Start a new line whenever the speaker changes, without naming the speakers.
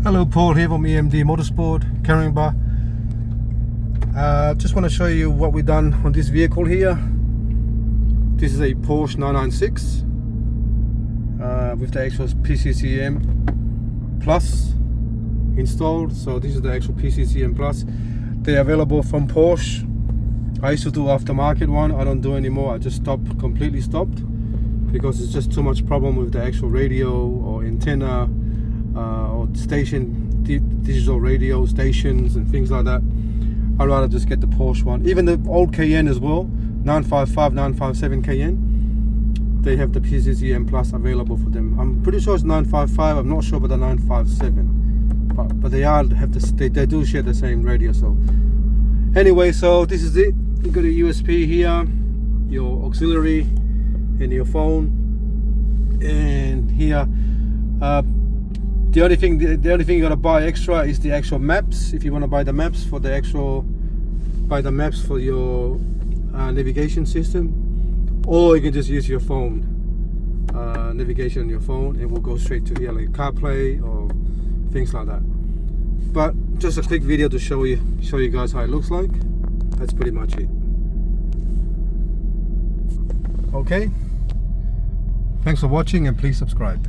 Hello, Paul here from EMD Motorsport, Caringbah. Just want to show you what we've done on this vehicle here. This is a Porsche 996 with the actual PCCMPlus installed. So this is the actual PCCMPlus. They're available from Porsche. I used to do aftermarket one. I don't do anymore. I just completely stopped because it's just too much problem with the actual radio or antenna or digital radio stations and things like that. I'd rather just get the Porsche one. Even the old Cayenne as well, 955, 957 Cayenne, they have the PCCMPlus available for them. I'm pretty sure it's 955. I'm not sure about the 957, but they do share the same radio. So anyway, so this is it. You got a USB here, your auxiliary, and your phone, and here. The only thing you gotta buy extra is the actual maps. If you want to buy the maps for your navigation system, or you can just use your phone navigation on your phone. It will go straight to here, like CarPlay or things like that. But just a quick video to show you guys how it looks like. That's pretty much it. Okay. Thanks for watching, and please subscribe.